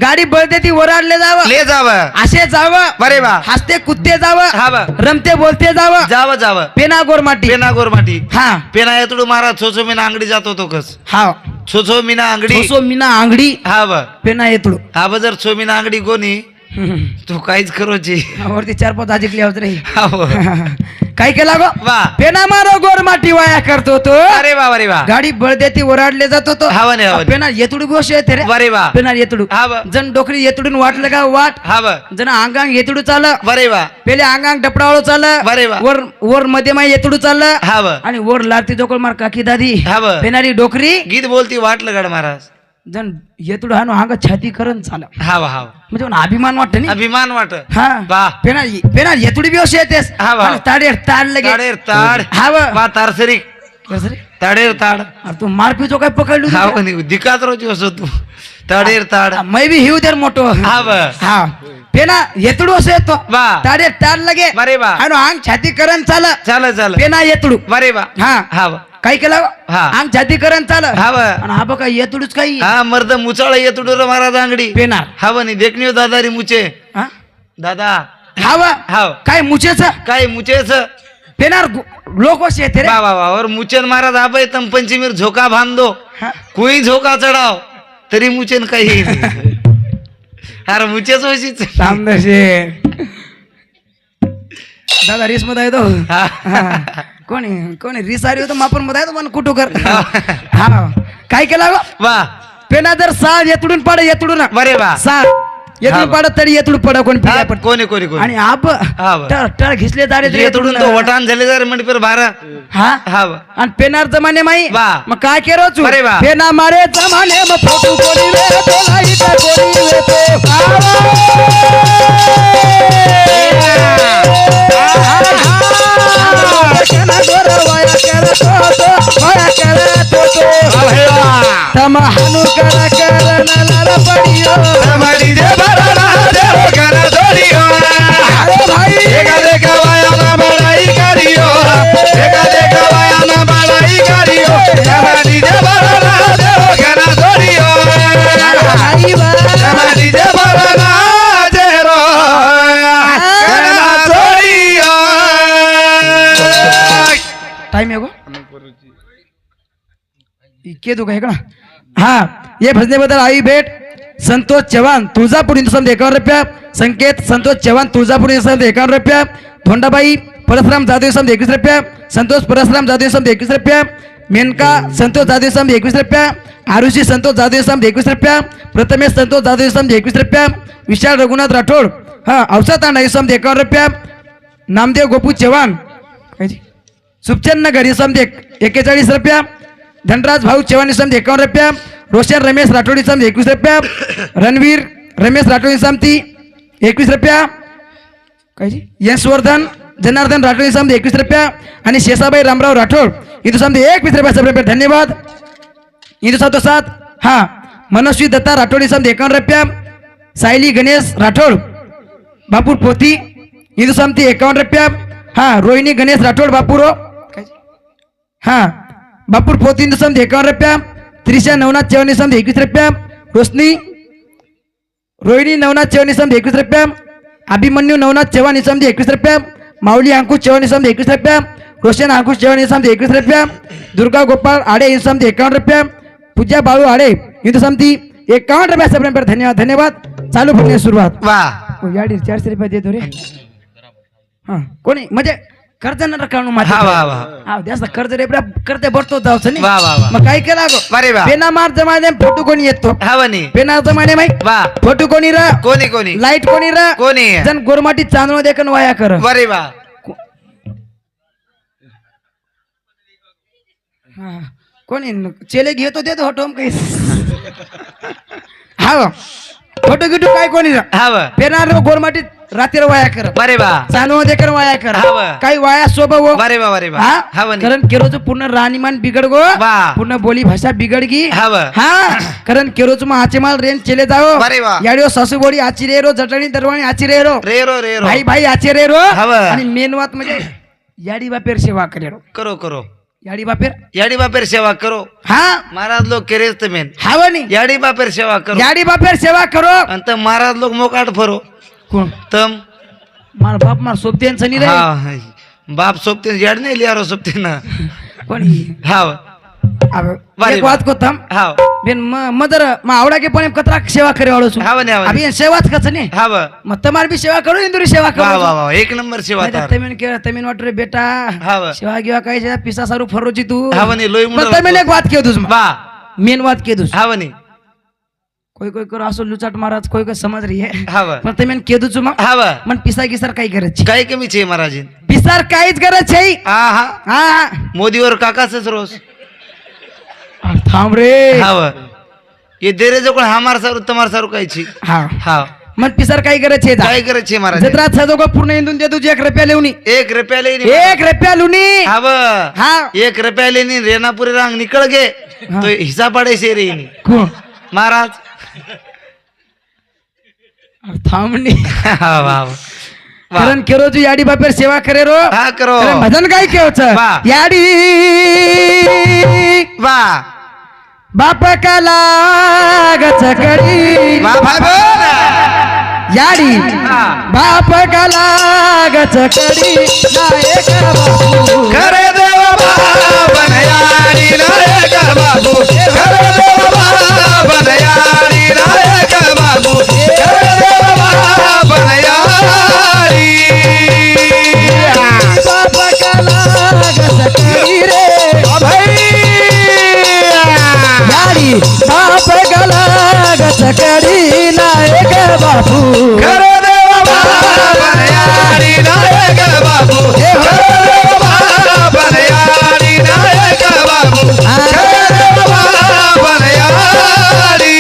Speaker 3: गाडी बळ देती वराडले जावं
Speaker 2: ले जाव
Speaker 3: असे जावं
Speaker 2: बरे बा
Speaker 3: हसते कुत्ते जावं
Speaker 2: हा बा
Speaker 3: रमते बोलते जावं
Speaker 2: जाव जाव
Speaker 3: पेना गोरमाटी
Speaker 2: पेना गोरमाटी
Speaker 3: हा
Speaker 2: पेना येतडू मारा छोचो मीना अंगडी जातो तो कस
Speaker 3: हा
Speaker 2: छोचो मीना अंगडी
Speaker 3: सो मीना आंगडी
Speaker 2: हा बा
Speaker 3: पेना येतडू
Speaker 2: हा बा जर छो मीना अंगडी कोणी तू काहीच करोची
Speaker 3: वरती 4-5 आजिकली होत रे
Speaker 2: हा हो.
Speaker 3: काय केला गो
Speaker 2: वा
Speaker 3: पेना मारो गोरमाटी वाया करतो तो
Speaker 2: अरे वा अरे वा
Speaker 3: गाडी बळ देती ओराडले जातो तो
Speaker 2: हा बने, हा बने.
Speaker 3: पेना येतुडू गोश येते रे
Speaker 2: बरे वा
Speaker 3: पेना येतुडू
Speaker 2: हा बा
Speaker 3: जण डोकरी येतुडून वाटलं का वाट
Speaker 2: हा बा
Speaker 3: जण अंगांग येतुडू चाल
Speaker 2: बरे वा
Speaker 3: पेले अंगांग डपडावळो चाल
Speaker 2: बरे वा.
Speaker 3: वर वर मध्ये माय येतुडू चाल
Speaker 2: हा बा
Speaker 3: आणि वर लारती जोकळ मार काकी दादी
Speaker 2: हा बा
Speaker 3: पेनारी डोकरी
Speaker 2: गीत बोलती वाटलं गाड महाराज
Speaker 3: जण येतुडू हानो अंग छाती करून चाल
Speaker 2: हा वा हा वा.
Speaker 3: म्हणजे मला अभिमान वाटत नाही
Speaker 2: अभिमान वाट
Speaker 3: हा
Speaker 2: वाह.
Speaker 3: पेना पेना येतुडी बिवश येतेस
Speaker 2: हा बा.
Speaker 3: आणि ताडेर ताड लगे
Speaker 2: ताडेर ताड
Speaker 3: हा वा.
Speaker 2: वा तारसरी
Speaker 3: कसं रे?
Speaker 2: ताडेर ताड
Speaker 3: अरे तू मारपीचो काय पकडलो
Speaker 2: हा म्हणे दिकात रोजी असो तू ताडेर ताड
Speaker 3: मै बी हिव देर मोठो
Speaker 2: हा बा
Speaker 3: हा पेना येतुडू असं येतो
Speaker 2: वा
Speaker 3: ताडे ताड लगे
Speaker 2: बरे बा
Speaker 3: आणि अंग छाती करण चाल
Speaker 2: चाल चाल
Speaker 3: पेना येतुडू
Speaker 2: बरे बा
Speaker 3: हा
Speaker 2: हा बा
Speaker 3: काय केलं
Speaker 2: हा.
Speaker 3: अंग छाती करण चाल
Speaker 2: हा बा
Speaker 3: आणि हा बघा येतुडूच काही
Speaker 2: हा मर्द मुचाळ येतो डोर महाराज अंगडी
Speaker 3: पेनार
Speaker 2: हा म्हणे देखणी दादारी मुचे
Speaker 3: हा?
Speaker 2: दादा
Speaker 3: हावा
Speaker 2: हाव
Speaker 3: काय मुचेच
Speaker 2: काय मुचेच
Speaker 3: पेनार लोक वश येते रे
Speaker 2: वा वा वा और मुचन महाराज आबे तम पंचमीर झोका बांधो
Speaker 3: हा.
Speaker 2: कोई झोका चढाव तरी मुचेन काही नाही. अरे मुचेच होशीच
Speaker 3: सामदशे दादा रिस मध्ये येतो
Speaker 2: हा.
Speaker 3: कोणी कोणी रिस आली होतं मापन मध्ये येतो पण कुठं कर हा काय केला गो
Speaker 2: वा
Speaker 3: पेना जर सा येतुडून पड येतुडून
Speaker 2: बरे वा
Speaker 3: सा येतुडून पड तरी येतुडून पड कोणी
Speaker 2: हा,
Speaker 3: पिलाय पड
Speaker 2: कोणी कोणी कोणी
Speaker 3: आणि आप
Speaker 2: हा बा.
Speaker 3: टळ टळ घिसले दारे
Speaker 2: जे तोडून तो वटान झाले जर म्हणजे पर बारा
Speaker 3: हा
Speaker 2: हा वा.
Speaker 3: आणि पेनार जमाने माई
Speaker 2: वा.
Speaker 3: मग काय केरो चू
Speaker 2: अरे वा.
Speaker 3: पेना मारे जमाने मग फोटो कोणी रे तो लाईट कोणी रे तो तम हानु करा करना लाला पड़ियो
Speaker 1: हमारी दे बड़ा दे करा जोड़ियो
Speaker 3: अरे भाई
Speaker 1: देखा देखा वाया ना बड़ाई करियो देखा देखा वाया ना बड़ाई करियो हमारी दे बड़ा दे करा जोड़ियो
Speaker 3: भाई बा
Speaker 1: हमारी दे बड़ा दे रो करा जोड़ियो
Speaker 3: टाइम है को के दो कहे का हाँ ये भजने बदल आई भेट संतोष चव्हाण तुळजापूर इंदुसम 51 रुपया संकेत संतोष चव्हाण तुळजापूर इंदुसम 51 रुपया धोंडाबाई परशुराम जाधव इंदुसम 21 रुपया संतोष परशुराम जाधव इंदुसम 21 रुपया मेनका संतोष जाधव इंदुसम 21 रुपया आरुषी संतोष जाधव इंदुसम 21 रुपया प्रथमेश संतोष जाधव इंदुसम 21 रुपया विशाल रघुनाथ राठोड हाँ औसा तांडा इंदुसम 51 रुपया नामदेव गोपू चव्हाण सुपचंद नगर इंदुसम 41 रुपया धनराज भाऊ चव्हाण इंदुसम 51 रुपया रोशन रमेश राठोड इंदुसम 21 रुपया रणवीर रमेश राठोड इंदुसम 21 रुपया यशवर्धन जनार्दन राठोड इंदुसम 21 रुपया आणि शेषाबाई रामराव राठोड इंदुसम 21 रुपया सब रुपये धन्यवाद इंदुसम तो 7 हाँ मनस्वी दत्ता राठोड इंदुसम 51 रुपया सायली गणेश राठोड बापूर पोथी इंदुसम 51 रुपया हाँ रोहिणी गणेश राठोड बापूरो हाँ बापूर पोथी इंदुसम 51 रुपया त्रिशा नवनाथ चव्हाण इंदुसम 21 रुपया रोशनी रोहिणी नवनाथ चव्हाण इंदुसम 21 रुपया अभिमन्यू नवनाथ चव्हाण इंदुसम 21 रुपया माऊली अंकुश चव्हाण इंदुसम 21 रुपया रोशन अंकुश चव्हाण इंदुसम 21 रुपया दुर्गा गोपाल आडे इंदुसम 51 रुपया पूजा बाळू आडे इंदुसम 51 रुपया सब रुपये धन्यवाद धन्यवाद चालू फुटणे सुरुवात
Speaker 2: वाह
Speaker 3: याडी 400 रुपये देतो रे हाँ कोणी म्हणजे कर्ज न रकाणू माझे
Speaker 2: हा वा वा
Speaker 3: हा जास्त कर्ज रे करते बढतो जाऊच नाही
Speaker 2: वा वा वा
Speaker 3: मग काय केला गो
Speaker 2: अरे वा
Speaker 3: पेना मार जमाने फोटो कोणी येतो
Speaker 2: हवनी
Speaker 3: पेना जमाने माई
Speaker 2: वा
Speaker 3: फोटो कोणी रा
Speaker 2: कोणी कोणी
Speaker 3: लाईट कोणी रा
Speaker 2: कोणी
Speaker 3: जन गोरमाटी चांदणो देखन वाया कर
Speaker 2: अरे वा
Speaker 3: हा, कोणी चेले घेतो देतो फोटो काही हा फोटो गिटू काय कोणी रा
Speaker 2: हव
Speaker 3: पेना रो गोरमाटी रात्री वाया कर
Speaker 2: अरे वा
Speaker 3: चांदणो देखन वाया कर
Speaker 2: हाव.
Speaker 3: काही वाया स्वभाव
Speaker 2: अरे वा अरे वा
Speaker 3: हा
Speaker 2: हवनी
Speaker 3: कारण केरोच पूर्ण राहणीमान बिघड गो
Speaker 2: वा
Speaker 3: पूर्ण बोली भाषा बिघड गी
Speaker 2: हव
Speaker 3: हा कारण केरोच मग आचे माल रेन चले जाओ
Speaker 2: अरे वा
Speaker 3: याडियो सासू बोडी आची रे रो जटणी दरवाणी आची रे रो
Speaker 2: रेरो रेरो
Speaker 3: भाई भाई आचे रे रो
Speaker 2: हव.
Speaker 3: आणि मेन वात म्हणजे याडी बापेर सेवा करे रो
Speaker 2: करो करो
Speaker 3: याडी बापेर
Speaker 2: याडी बापेर सेवा करो
Speaker 3: हा
Speaker 2: महाराज लोग केरेच मेन
Speaker 3: हावनी
Speaker 2: याडी बापेर सेवा करो
Speaker 3: याडी बापेर सेवा करो
Speaker 2: अंत महाराज लोग मोकाट फरो
Speaker 3: कोण
Speaker 2: तम
Speaker 3: मार बाप मार सोबत्यांचं नाही रे
Speaker 2: हा बाप सोबते याड नाही लिया रो सोबते ना
Speaker 3: कोणी
Speaker 2: हाव वारे
Speaker 3: एक वात को तम
Speaker 2: हाव
Speaker 3: बेन मदर मा आवडा के पण कतरा सेवा करे वाळो छु
Speaker 2: हाव ने हाव
Speaker 3: अभी सेवाच कच नाही
Speaker 2: हाव
Speaker 3: मग तमार भी सेवा करो इंदुरी सेवा
Speaker 2: वा
Speaker 3: करो
Speaker 2: वा वा एक नंबर सेवा तार
Speaker 3: तमिन के तमिन वाट रे बेटा
Speaker 2: हाव
Speaker 3: सेवा गिवा काय जे पिसा सारू फरोची तू
Speaker 2: हाव ने लोई
Speaker 3: मग तमिन एक बात के तुझ
Speaker 2: वा
Speaker 3: मेन बात के तुझ
Speaker 2: हाव ने
Speaker 3: कोई कोई करो असो लुचाट महाराज कोई कोई समझ रही है
Speaker 2: हाव
Speaker 3: पण तमिन के तुझ मग
Speaker 2: हाव
Speaker 3: मन पिसा गिसार काय करत
Speaker 2: काय कमी छे महाराज
Speaker 3: पिसार काहीच करत छै
Speaker 2: हा हा
Speaker 3: हा
Speaker 2: मोदीवर काकाच रोज
Speaker 3: थांब रे
Speaker 2: हाव ये देरे जो कोण हमार सारू तमार सारू काय छी
Speaker 3: हा
Speaker 2: हाव
Speaker 3: मन पिसार काय करत छै
Speaker 2: काय करे छे महाराज
Speaker 3: जत्रा सजो को पूर्ण इंदून दे तुझे 1 रुपया लेवनी
Speaker 2: 1 रुपया लेनी
Speaker 3: 1 रुपया लुनी
Speaker 2: हाव
Speaker 3: हा
Speaker 2: 1 रुपया लेनी रेनापुरी रांग निकल गे तो हिसाब पड़े से रेनी
Speaker 3: कोण
Speaker 2: महाराज
Speaker 3: थांबणी
Speaker 2: हाव हाव
Speaker 3: कारण केरो तू याडी बापेर सेवा करे रो
Speaker 2: हा करो
Speaker 3: कारण भजन काय केवच
Speaker 2: वा.
Speaker 3: याडी
Speaker 2: वा
Speaker 3: बाप का लागच कडी
Speaker 2: वा भाई बोल
Speaker 3: याडी
Speaker 2: हा.
Speaker 3: बाप का लागच कडी नायक बापू
Speaker 1: करे देव बाबन यारी नायक बाबू करे देव बाबन यारी नायक बाबू करे देव बाबन यारी
Speaker 3: बाप का लागच कडी रे
Speaker 1: भाई
Speaker 3: याडी बाप का लागच कडी नायक बापू
Speaker 1: करे देव बाबन यारी नायक बाबू करे देव बाबन यारी नायक बाबू करे देव बाबन यारी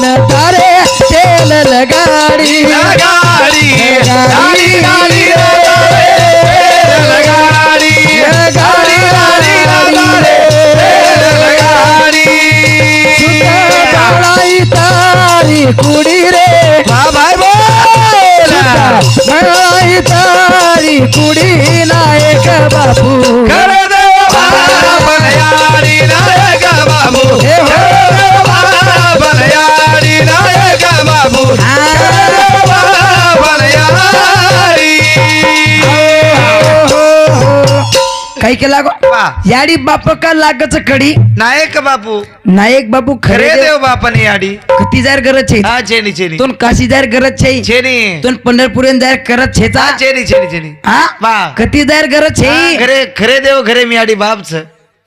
Speaker 3: न तारे तेल लगाडी
Speaker 1: गाडी गाडी गाडी गाडी गाडी गाडी
Speaker 3: बाळाई तारी कुडी रे
Speaker 1: भाई बोल
Speaker 3: बाळाई तारी कुडी नायक बापू
Speaker 1: खरे देव बनयारी नायक बाबू बनयारी नायक बाबू बनयारी
Speaker 3: काय केला गो
Speaker 2: वा.
Speaker 3: याडी बाप का लागच कडी
Speaker 2: नायक बापू
Speaker 3: नायक बापू
Speaker 2: खरे
Speaker 3: खरे
Speaker 2: देव बापाने याडी
Speaker 3: कती जायर गरज छे
Speaker 2: हा चेनी चेनी
Speaker 3: तोन काशी जायर गरज छे
Speaker 2: चेनी
Speaker 3: तोन पंढरपुरेन जायर करत छेचा
Speaker 2: हा चेनी चेनी चेनी
Speaker 3: हा
Speaker 2: वा.
Speaker 3: कती जायर गरज छे
Speaker 2: हा, खरे खरे देव खरे मी याडी बापच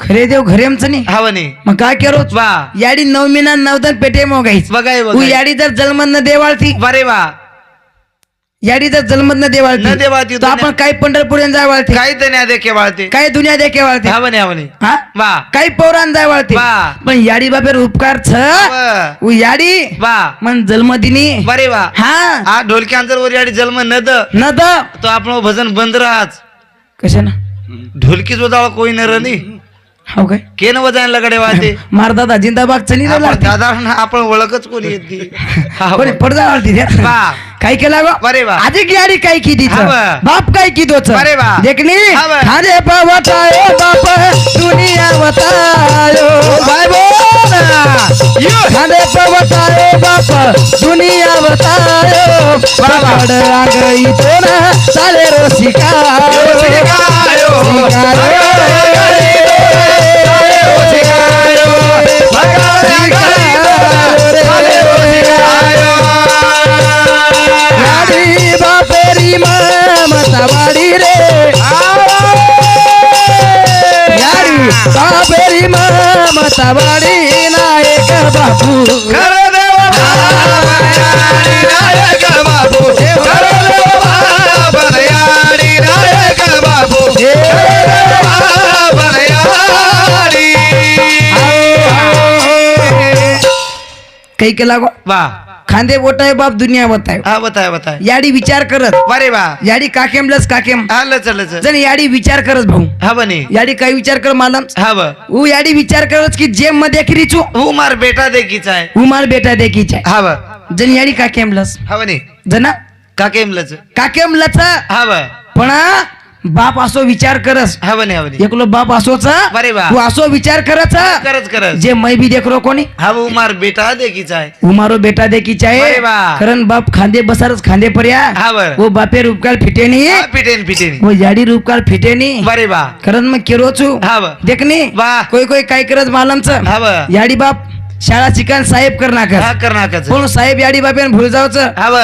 Speaker 3: खरे देव घरेमच नाही
Speaker 2: हावनी
Speaker 3: मग काय करो
Speaker 2: वा.
Speaker 3: याडी नवमीना नवदन पेटे मोगाईच
Speaker 2: बघाय
Speaker 3: उ
Speaker 2: बघाय
Speaker 3: याडी जर जलमन न देवाळती
Speaker 2: बरे वा
Speaker 3: याडी जर जलमन न
Speaker 2: न
Speaker 3: देवाळती
Speaker 2: देवाळती
Speaker 3: तो आपण काय पंढरपुरेन जाय वाळती
Speaker 2: काही तर नाही देखे वाळते
Speaker 3: काय दुनिया देखे वाळती
Speaker 2: हावनी हावनी
Speaker 3: हा
Speaker 2: वा
Speaker 3: काही पौरान जाय वाळती
Speaker 2: वा.
Speaker 3: पण याडी बापेर उपकार छ
Speaker 2: वा.
Speaker 3: उ याडी
Speaker 2: वा
Speaker 3: मन जन्मदिनी
Speaker 2: बरे वा
Speaker 3: हा
Speaker 2: हा ढोलक्यांचा वर याडी जन्म नद
Speaker 3: न द
Speaker 2: तो आपण भजन बंद राहच
Speaker 3: कशानं
Speaker 2: ढोलकी जो जावा कोई न रनी
Speaker 3: हो काय
Speaker 2: केन वजायला लगडे वाटे
Speaker 3: मारदादा जिंदाबाग चली
Speaker 2: आपण दादा आपण ओळखच कोणी येते हा,
Speaker 3: बरे पडदा वाळती
Speaker 2: वा
Speaker 3: काय केला गो
Speaker 2: बरे वा
Speaker 3: आधी गाडी काय की
Speaker 2: हा बा.
Speaker 3: बाप काय की दोच
Speaker 2: बरे वा.
Speaker 3: देखनी
Speaker 2: हा बा.
Speaker 3: खाने पवतायो बाप दुनिया बतायो
Speaker 1: भाई बोल
Speaker 3: खाने पवतायो बाप दुनिया बतायो पकड़ आ गई तो ना साले रो शिकायो गाडी बापेरी ममता वाडी रे गाडी बापेरी ममता वाडी नायक बापू
Speaker 1: खरे देव नायक बाबू खरे देव बनयारी नायक बाबू बनयारी
Speaker 3: काही केला गो
Speaker 2: वा
Speaker 3: खांदे बोटाय बाप दुनिया बताय
Speaker 2: हा बताय बताय
Speaker 3: याडी विचार करत
Speaker 2: बरे वा
Speaker 3: याडी काकेम लस काकेम
Speaker 2: हा लच लच
Speaker 3: जण याडी विचार करत भाऊ
Speaker 2: हा बनी
Speaker 3: याडी काय विचार कर मालम
Speaker 2: हा ब
Speaker 3: उ याडी विचार करत की जेम मध्ये खरीचू
Speaker 2: हू मार बेटा देखीच आहे
Speaker 3: उमार बेटा देखीच
Speaker 2: हा ब
Speaker 3: जण याडी काकेम लस
Speaker 2: हा बनी
Speaker 3: जना
Speaker 2: काकेम लच
Speaker 3: काकेम लच
Speaker 2: हा ब
Speaker 3: पण बाप असो विचार करस
Speaker 2: हा बनी हा बनी
Speaker 3: एकलो बाप असोच
Speaker 2: बरे वा.
Speaker 3: तू असो विचार करच
Speaker 2: करत करत
Speaker 3: जे मै बी देखरो कोणी
Speaker 2: हा हू मार बेटा देखीच आहे
Speaker 3: उमारो बेटा देखी चाहे
Speaker 2: बरे वा.
Speaker 3: कारण बाप खांदे बसारच खांदे पर्या
Speaker 2: हा बर
Speaker 3: वो बापेर उपकार फिटेनी
Speaker 2: हा, पिटेन पिटेन
Speaker 3: वो याडी उपकार फिटेनी
Speaker 2: बरे वा
Speaker 3: कारण मग केरोचू
Speaker 2: हा ब
Speaker 3: देखनी
Speaker 2: वा.
Speaker 3: कोई कोई काय करत मालमच
Speaker 2: हा ब
Speaker 3: याडी बाप शाळा शिकान साहेब कर नाकर
Speaker 2: हा करनाकच
Speaker 3: पण साहेब याडी बापेन भूल जावच
Speaker 2: हा ब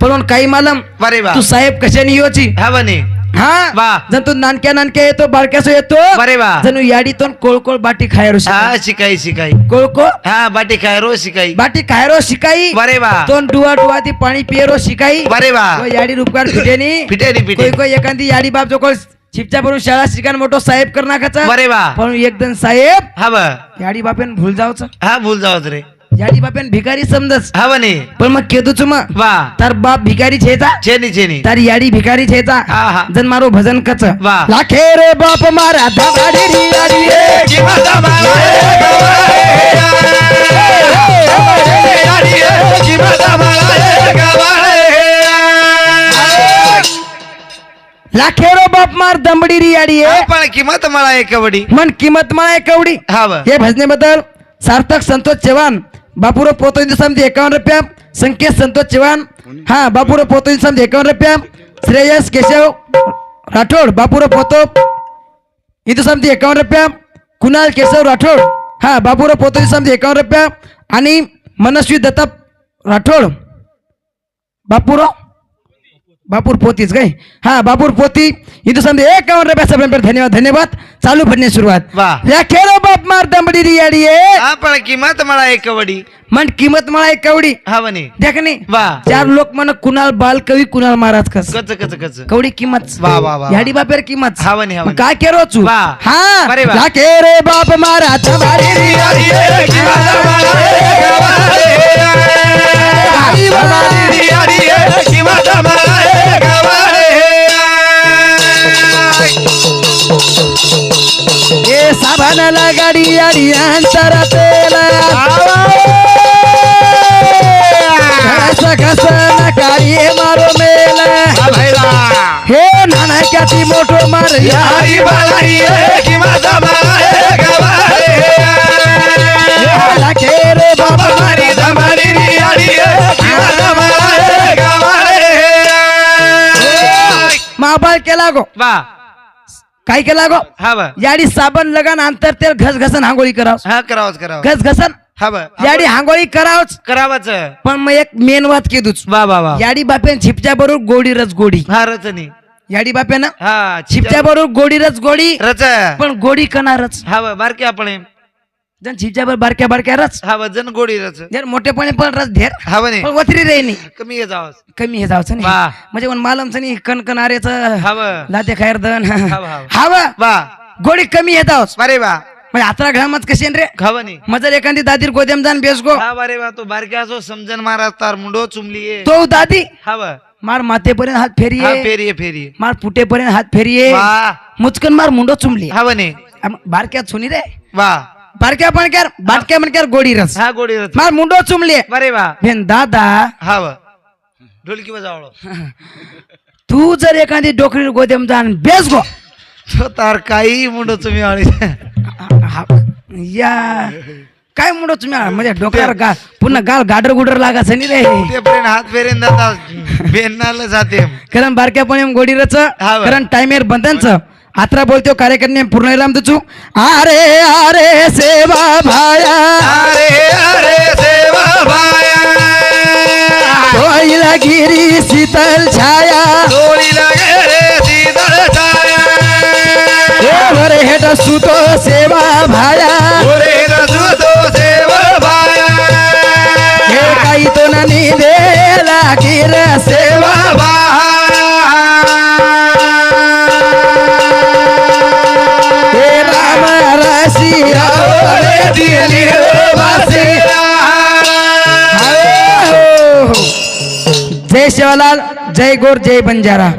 Speaker 3: पण काही मालम
Speaker 2: बरे वा
Speaker 3: तू साहेब कशाने योची
Speaker 2: हा बनी
Speaker 3: हा
Speaker 2: वा.
Speaker 3: जण तू नानक्या नानक्या येतो बारक्यासो येतो
Speaker 2: बरे वा
Speaker 3: जणू याडीतून कोळकोळ बाटी खायरो
Speaker 2: हा शिकाई शिकाई
Speaker 3: कोळकोळ
Speaker 2: हा बाटी काय रोज शिकाई
Speaker 3: बाटी खायरो शिकाई
Speaker 2: बरे वा
Speaker 3: तोन डुआ डुआ ती पाणी पियरो शिकाई
Speaker 2: बरे वा
Speaker 3: तो याडी रूपकार फिटेनी
Speaker 2: पिटेनी
Speaker 3: कोई
Speaker 2: पिटेनी
Speaker 3: कोई एखादी याडी बाप जो कोळ शिपच्या भरून शाळा शिकान मोठो साहेब कर नाखाचा
Speaker 2: बरे वा
Speaker 3: पण एकदम साहेब
Speaker 2: हा ब
Speaker 3: याडी बापेन भूल जावच
Speaker 2: हा भूल जावत रे
Speaker 3: याडी बापेन भिकारी समजस
Speaker 2: हा बनी
Speaker 3: पण मग केदूच मग
Speaker 2: वा
Speaker 3: तार बाप भिकारी छेचा
Speaker 2: चेनी चेनी
Speaker 3: तार याडी भिकारी छेचा
Speaker 2: हा हा
Speaker 3: जन मारो भजन कच
Speaker 2: वा.
Speaker 3: लाखे रे बाप मारा धबाडी री याडी रे
Speaker 1: किंमत मला
Speaker 3: लाखेरो बाप मार दमडी री याडी
Speaker 2: हा,
Speaker 3: आहे
Speaker 2: पण किंमत मला एक कबड्डी
Speaker 3: मन किंमत मला कवडी
Speaker 2: हा ब
Speaker 3: हे भजनेबद्दल सार्थक संतोष चव्हाण बापूरो पोतो दिवसामध्ये 51 रुपया संकेत संतोष चव्हाण हा बापूरो पोतो दिवसामध्ये 51 रुपया श्रेयस केशव राठोड बापूरो पोतो दिवसामध्ये 51 रुपया कुणाल केशव राठोड हा बापूरो पोतो दिवसामध्ये 51 रुपया आणि मनस्वी दत्ता राठोड बापूर पोतीच काय हा बापूर पोती इथं समजा 51 रुपया धन्यवाद धन्यवाद चालू भरणे सुरुवात
Speaker 2: वा.
Speaker 3: या खेरो बाप मार दमडी रियाडी आहे
Speaker 2: हा पण किंमत मला एक कबड्डी
Speaker 3: मन किंमत मला एक कवडी
Speaker 2: हा बनी
Speaker 3: देखणे
Speaker 2: वा.
Speaker 3: चार लोक मन कुणाल बाल कवी कुणाल महाराज कस
Speaker 2: कच कच कच
Speaker 3: कवडी किंमत
Speaker 2: वा, वा, वा.
Speaker 3: याडी बापेर किंमत
Speaker 2: हा बनी, हा बनी.
Speaker 3: मग काय केरो चू
Speaker 2: वा.
Speaker 3: हा
Speaker 2: बरे वा.
Speaker 3: या खेरे बाप मारा दमडी रियाडी आहे. गाडी अंतर तेला घस नकारी मारो मेला हे नानक्याची मोठो मार
Speaker 1: यारी बाळाई की माझा बाळा गवारे
Speaker 3: खेर बाबा
Speaker 1: मारी धमारी रियाडी की माझा बाळा गवारे
Speaker 3: महाबाळ केला गो
Speaker 2: वा
Speaker 3: काय केला गो
Speaker 2: हा बा
Speaker 3: याडी साबण लगान अंतर तेल घसघसन आंघोळी करावं
Speaker 2: हा करावंच करावं
Speaker 3: घसघसन
Speaker 2: हा बा
Speaker 3: याडी आंघोळी करावच
Speaker 2: करावंच
Speaker 3: पण मग एक मेन वाद केदूच
Speaker 2: वा वा वा
Speaker 3: याडी बापेन छिपच्या बरोबर गोडी रच गोडी
Speaker 2: हा रचनी
Speaker 3: याडी बापेन
Speaker 2: हा
Speaker 3: छिपच्या बरोबर गोडी रच गोडी
Speaker 2: रच
Speaker 3: पण गोडी कणारच
Speaker 2: हा बा बारके आपण
Speaker 3: जण छिपच्या बरोबर बारक्या बारक्या रच
Speaker 2: हा बा जन गोडी रच
Speaker 3: जर मोठेपणे पण रच धेर
Speaker 2: हा बने
Speaker 3: पण वथरी रे नाही
Speaker 2: कमी ये जावं
Speaker 3: कमी हे जावचं नाही
Speaker 2: वा.
Speaker 3: म्हणजे पण मालमचं नाही कणकणारेच
Speaker 2: हा बा
Speaker 3: लाते खायर दन
Speaker 2: हा बा.
Speaker 3: हवा
Speaker 2: वा
Speaker 3: गोडी कमी येत आहोत
Speaker 2: अरे वा
Speaker 3: म्हणजे आत्रा घामात कशी रे
Speaker 2: खावनी
Speaker 3: मजर एखादी दादीर गोदेम जाण बेस गो
Speaker 2: हा बारे वा तो बारक्या असो समजन मारा तार मुंडो चुमली
Speaker 3: तो दादी
Speaker 2: हा बा
Speaker 3: मार मातेपर्यंत हात
Speaker 2: हा
Speaker 3: फेरिये
Speaker 2: फेरी
Speaker 3: मार पुटेपर्यंत हात फेरिये
Speaker 2: वा
Speaker 3: मुचकन मार मुंडो चुमली
Speaker 2: हा बने
Speaker 3: बारक्यात सुनी रे
Speaker 2: वा
Speaker 3: बारक्या पण कर बाटक्या पण कर गोडी रस
Speaker 2: हा गोडी रच
Speaker 3: मार मुंडो चुमली
Speaker 2: अरे वा
Speaker 3: भेन दादा
Speaker 2: हा वा ढोलकी बजावलो
Speaker 3: तू जर एखादी डोकरी गोदेम जाण बेस गो
Speaker 2: तो तार काही मुंडो तुम्ही आळी
Speaker 3: या काय मुंडो तुम्ही म्हणजे डोक्यावर गा पुन्हा गाल गाडर गुडर लागायचं नाही रे
Speaker 2: ते पर्यंत हात फेरेन जातात बेनाला जाते
Speaker 3: कारण बारक्यापणे गोडीरच
Speaker 2: हा बा.
Speaker 3: कारण टाइमेर बंधनच आत्रा बोलतो कार्यकर्ते पूर्ण राम तुझू अरे अरे सेवा भाया
Speaker 2: अरे अरे सेवा भाया
Speaker 3: कोयला गिरी शीतल छाया
Speaker 2: डोळीला गेरे शीतळ छाया
Speaker 3: रे हेट सुतो सेवा भाया
Speaker 2: ओरे रसतो सेवा भाया
Speaker 3: हे काही तो नाही देला गिर सेवा
Speaker 2: सेवा भाया
Speaker 3: हे राम रसिया
Speaker 2: ओरे दिली वासिया
Speaker 3: जय शिवलाल जय गोर जय बंजारा